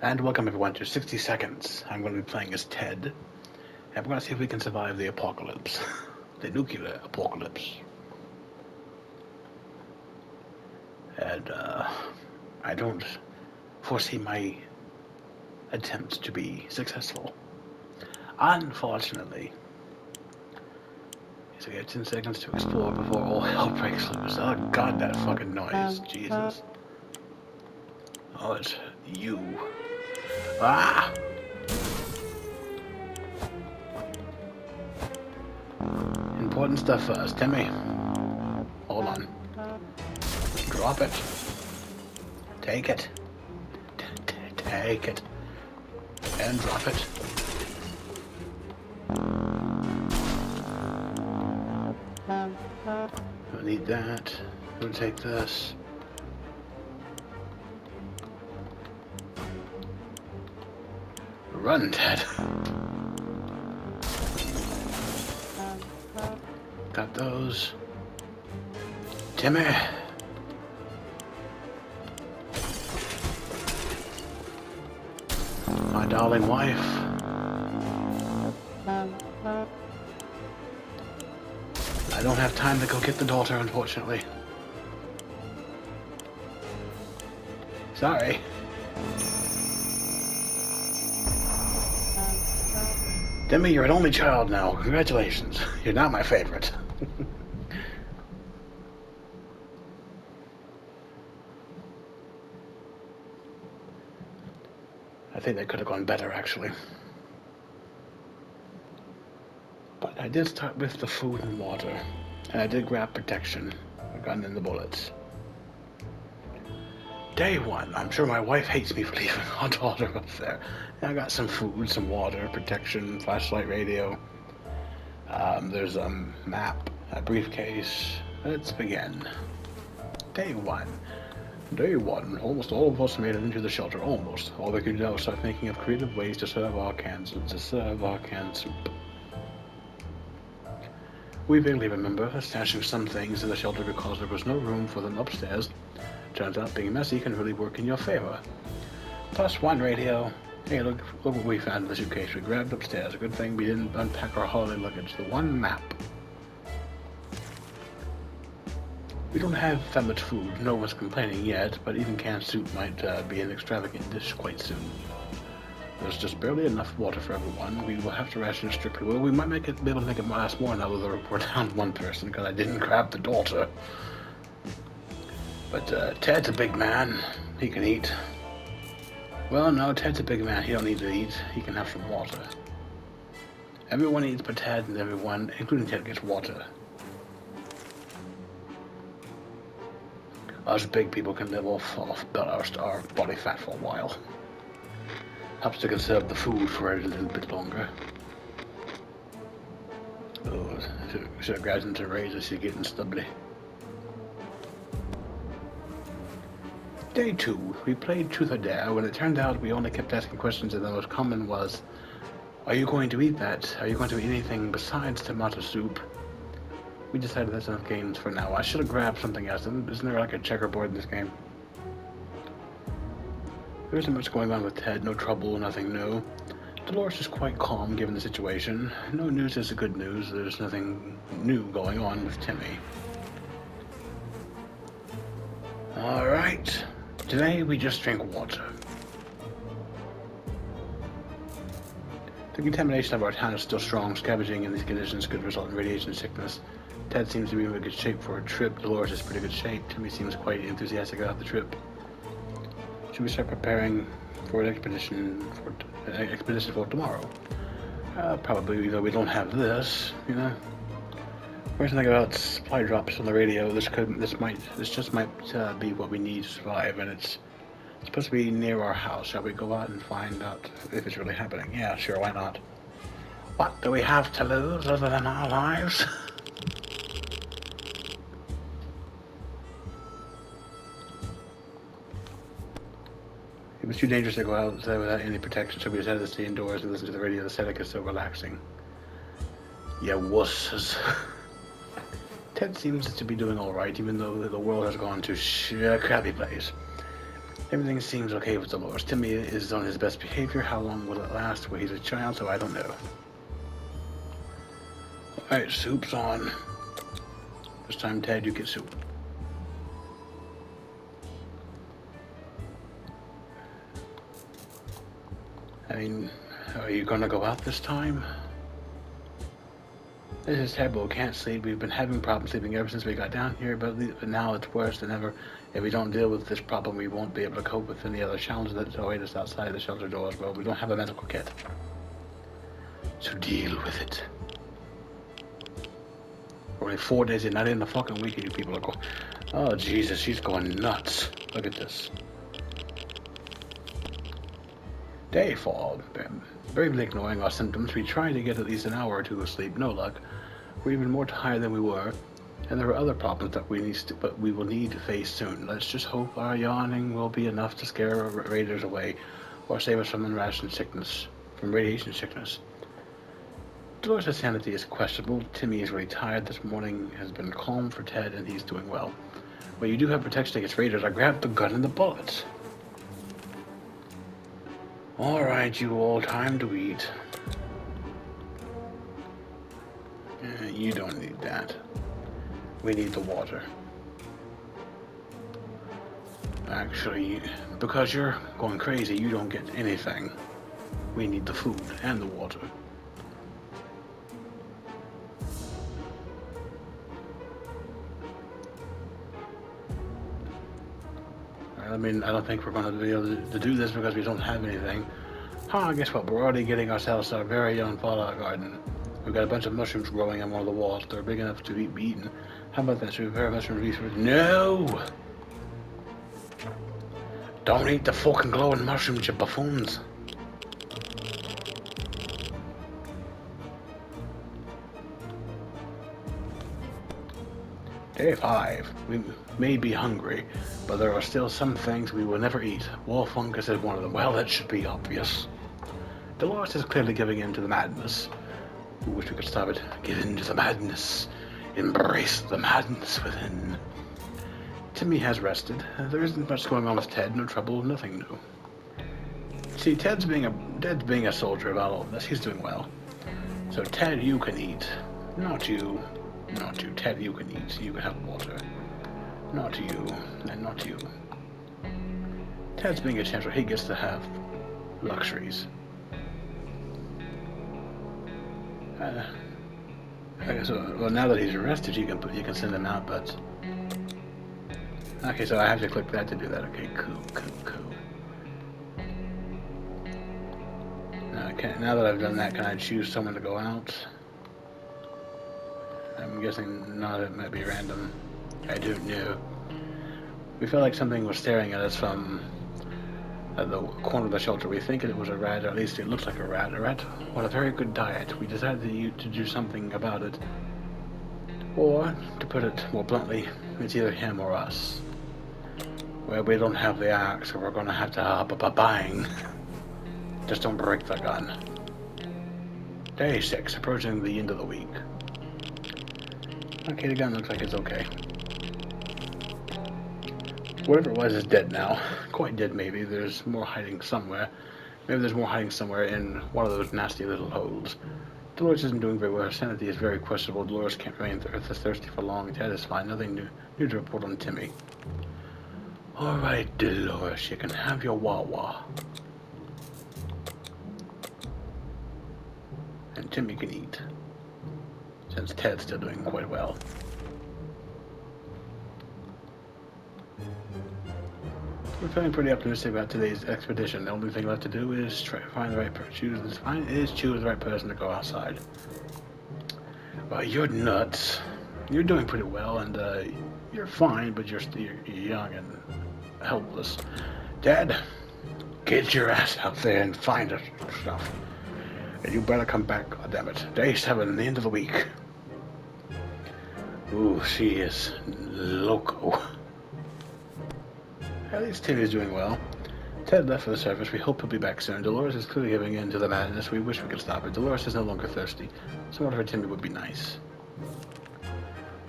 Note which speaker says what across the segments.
Speaker 1: And welcome everyone to 60 Seconds. I'm going to be playing as Ted, and we're going to see if we can survive the apocalypse. The nuclear apocalypse. And, I don't foresee my attempts to be successful. Unfortunately. So we have 10 seconds to explore before all hell breaks loose. Oh god, that fucking noise. Jesus. Oh, it's you. Ah! Important stuff first. Timmy. Hold on. Drop it. Take it. Take it. And drop it. I'll need that. We'll take this. Run, Ted. Got those. Timmy. My darling wife. I don't have time to go get the daughter, unfortunately. Sorry. Demi, you're an only child now. Congratulations. You're not my favorite. I think that could have gone better, actually. But I did start with the food and water. And I did grab protection. A gun and the bullets. Day one. I'm sure my wife hates me for leaving our daughter up there. And I got some food, some water, protection, flashlight, radio. There's a map, a briefcase. Let's begin. Day one. Day one. Almost all of us made it into the shelter. Almost. All we could do was start thinking of creative ways to serve our canned soup. We vaguely remember stashing some things in the shelter because there was no room for them upstairs. Turns out being messy can really work in your favor. Plus one radio. Hey, look what we found in the suitcase we grabbed upstairs. A good thing we didn't unpack our holiday luggage. The one map. We don't have that much food. No one's complaining yet, but even canned soup might be an extravagant dish quite soon. There's just barely enough water for everyone. We will have to ration strictly. Well, we might be able to make it last more now that we're down one person because I didn't grab the daughter. But Ted's a big man. He can eat. Well, no, Ted's a big man. He don't need to eat. He can have some water. Everyone eats but Ted, and everyone, including Ted, gets water. Us big people can live off our body fat for a while. Helps to conserve the food for a little bit longer. Oh, should have grabbed into razors. She's getting stubbly. Day two, we played Truth or Dare. When it turned out we only kept asking questions, and the most common was, "Are you going to eat that? Are you going to eat anything besides tomato soup?" We decided that's enough games for now. I should have grabbed something else. Isn't there like a checkerboard in this game? There isn't much going on with Ted. No trouble, nothing new. Dolores is quite calm given the situation. No news is good news. There's nothing new going on with Timmy. Alright. Today we just drink water. The contamination of our town is still strong. Scavenging in these conditions could result in radiation sickness. Ted seems to be in really good shape for a trip. Dolores is pretty good shape. Timmy seems quite enthusiastic about the trip. Should we start preparing for an expedition for tomorrow? Probably, though we don't have this, you know. We're thinking about supply drops on the radio. This just might be what we need to survive, and it's supposed to be near our house. Shall we go out and find out if it's really happening? Yeah, sure, why not? What do we have to lose other than our lives? It was too dangerous to go outside without any protection, so we decided to stay indoors and listen to the radio. The setting is so relaxing. Yeah, wusses. Ted seems to be doing alright, even though the world has gone to a crappy place. Everything seems okay with Dolores. Timmy is on his best behavior. How long will it last? Well, he's a child, so I don't know. Alright, soup's on. This time, Ted, you get soup. I mean, are you gonna go out this time? This is terrible. Can't sleep. We've been having problems sleeping ever since we got down here, but now it's worse than ever. If we don't deal with this problem, we won't be able to cope with any other challenges that await us outside the shelter doors. Well, we don't have a medical kit. So deal with it. Only 4 days in, not in the fucking week, you people are going, oh Jesus, she's going nuts. Look at this. Day fall. Bravely ignoring our symptoms, we tried to get at least an hour or two of sleep. No luck. We're even more tired than we were, and there are other problems that we will need to face soon. Let's just hope our yawning will be enough to scare our raiders away, or save us from radiation sickness. Dolores' sanity is questionable. Timmy is really tired. This morning has been calm for Ted, and he's doing well. But you do have protection against raiders. I grabbed the gun and the bullets. Alright, you all, time to eat. You don't need that. We need the water. Actually, because you're going crazy, you don't get anything. We need the food and the water. I mean, I don't think we're going to be able to do this because we don't have anything. Guess what? We're already getting ourselves our very own fallout garden. We've got a bunch of mushrooms growing on one of the walls. They're big enough to be eaten. How about that? Should we prepare mushrooms? No! Don't eat the fucking glowing mushrooms, you buffoons. Day 5. We may be hungry, but there are still some things we will never eat. Wall fungus is one of them. Well, that should be obvious. Dolores is clearly giving in to the madness. We wish we could stop it. Give in to the madness. Embrace the madness within. Timmy has rested. There isn't much going on with Ted. No trouble, nothing new. See, Ted's being a soldier about all of this. He's doing well. So Ted, you can eat. Not you. Not you. Ted, you can eat. You can have water. Not you. And not you. Ted's being a chancellor. He gets to have luxuries. Okay, so well, now that he's arrested, you can send him out. But okay, so I have to click that to do that. Okay, cool. Okay, now that I've done that, can I choose someone to go out? I'm guessing not. It might be random. I don't know. We felt like something was staring at us from the corner of the shelter. We think it was a rat, or at least it looks like a rat. A rat on a very good diet. We decided to do something about it. Or, to put it more bluntly, it's either him or us. Well, we don't have the axe, so we're gonna have to hop up a bang. Just don't break the gun. Day 6, approaching the end of the week. Okay, the gun looks like it's okay. Whatever it was is dead now. Quite dead, maybe. There's more hiding somewhere. Maybe there's more hiding somewhere in one of those nasty little holes. Dolores isn't doing very well. Her sanity is very questionable. Dolores can't remain thirsty for long. Ted is fine. Nothing new to report on Timmy. Alright, Dolores, you can have your Wawa. And Timmy can eat. Since Ted's still doing quite well. We're feeling pretty optimistic about today's expedition. The only thing left to do is try to find the right person. Choose the right person to go outside. Well, you're nuts. You're doing pretty well, and you're fine, but you're young and helpless. Dad, get your ass out there and find us stuff. And you better come back, goddammit. Day 7, the end of the week. Ooh, she is loco. At least Timmy's doing well. Ted left for the surface. We hope he'll be back soon. Dolores is clearly giving in to the madness. We wish we could stop it. Dolores is no longer thirsty. Someone for Timmy would be nice.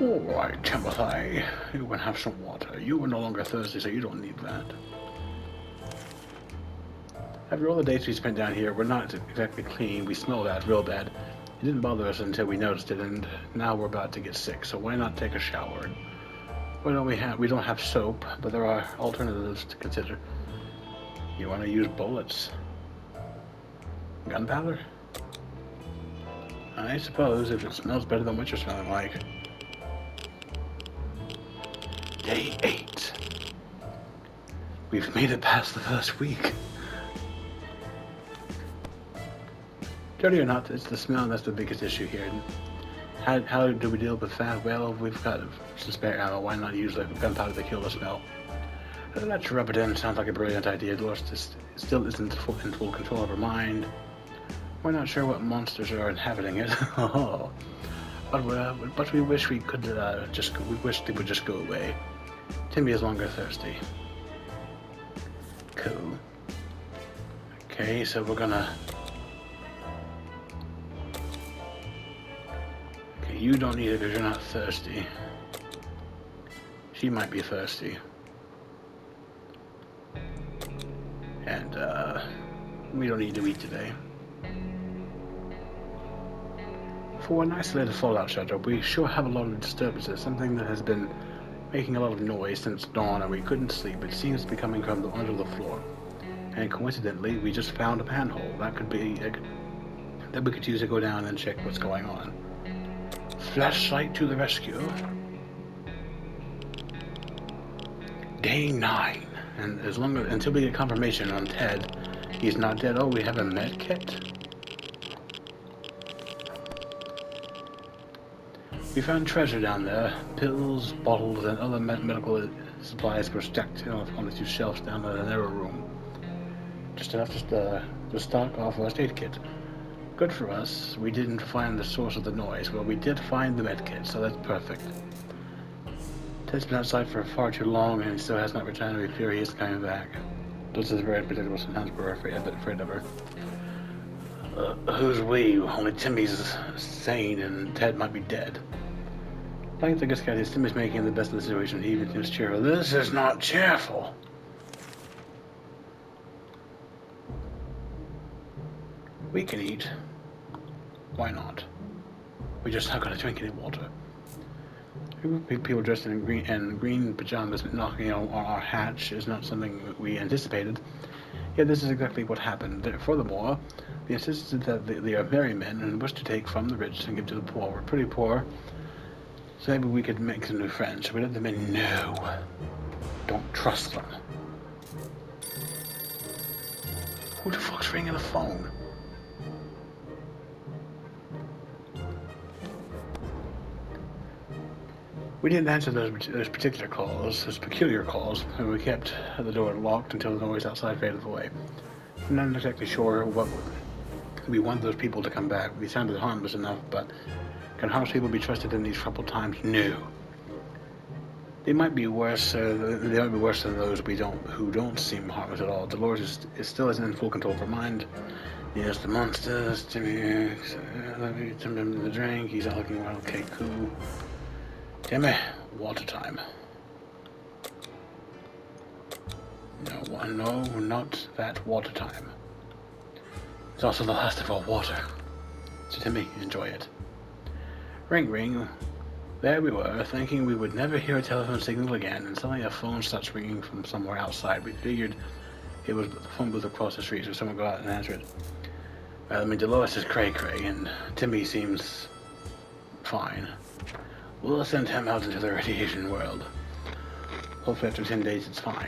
Speaker 1: Alright, Timothy. You can have some water. You are no longer thirsty, so you don't need that. After all the days we spent down here, we're not exactly clean. We smell bad, real bad. It didn't bother us until we noticed it, and now we're about to get sick, so why not take a shower? We don't have soap, but there are alternatives to consider. You want to use bullets? Gunpowder? I suppose, if it smells better than what you're smelling like. Day 8. We've made it past the first week. Dirty or not, it's the smell that's the biggest issue here. How do we deal with that? Well, we've got some spare ammo. Why not use like gunpowder to kill the smell? Let's rub it in. Sounds like a brilliant idea. Dolores still isn't in full control of her mind. We're not sure what monsters are inhabiting it. But we wish we could we wish they would just go away. Timmy is longer thirsty. Cool. Okay, so we're gonna. Okay, you don't need it because you're not thirsty. She might be thirsty. And we don't need to eat today. For an isolated fallout shelter, we sure have a lot of disturbances. Something that has been making a lot of noise since dawn, and we couldn't sleep. It seems to be coming from under the floor. And coincidentally, we just found a manhole. That could be that we could use to go down and check what's going on. Flashlight to the rescue. Day 9, and until we get confirmation on Ted, he's not dead. Oh, we have a med kit. We found treasure down there. Pills, bottles, and other medical supplies were stacked on the 2 shelves down in the narrow room. Just enough to stock our first aid kit. Good for us. We didn't find the source of the noise. Well, we did find the med kit, so that's perfect. Ted's been outside for far too long, and he still has not returned. We fear he is coming back. This is very predictable. Sometimes we're a bit afraid of her. Who's we? Only Timmy's sane, and Ted might be dead. I think the good guy is Timmy's making the best of the situation. He even seems cheerful. This is not cheerful. We can eat. Why not? We're just not going to drink any water. People dressed in green pajamas knocking on our hatch is not something we anticipated. Yet this is exactly what happened. Furthermore, they insisted that they are merry men and wish to take from the rich and give to the poor. We're pretty poor, so maybe we could make some new friends. We let them in. No. Don't trust them. Who the fuck's ringing the phone? We didn't answer those particular calls, those peculiar calls, and we kept the door locked until the noise outside faded away. I'm not exactly sure what we want those people to come back. They sounded harmless enough, but can harmless people be trusted in these troubled times? No. They might be worse. They might be worse than those who don't seem harmless at all. Dolores still isn't in full control of her mind. Yes, the monsters. Timmy, the drink. He's not looking around. Okay, cool. Timmy, water time. No, not that water time. It's also the last of our water. So Timmy, enjoy it. Ring, ring. There we were, thinking we would never hear a telephone signal again, and suddenly a phone starts ringing from somewhere outside. We figured it was the phone booth across the street, so someone go out and answer it. Dolores is cray-cray, and Timmy seems fine. We'll send him out into the radiation world. Hopefully after 10 days it's fine.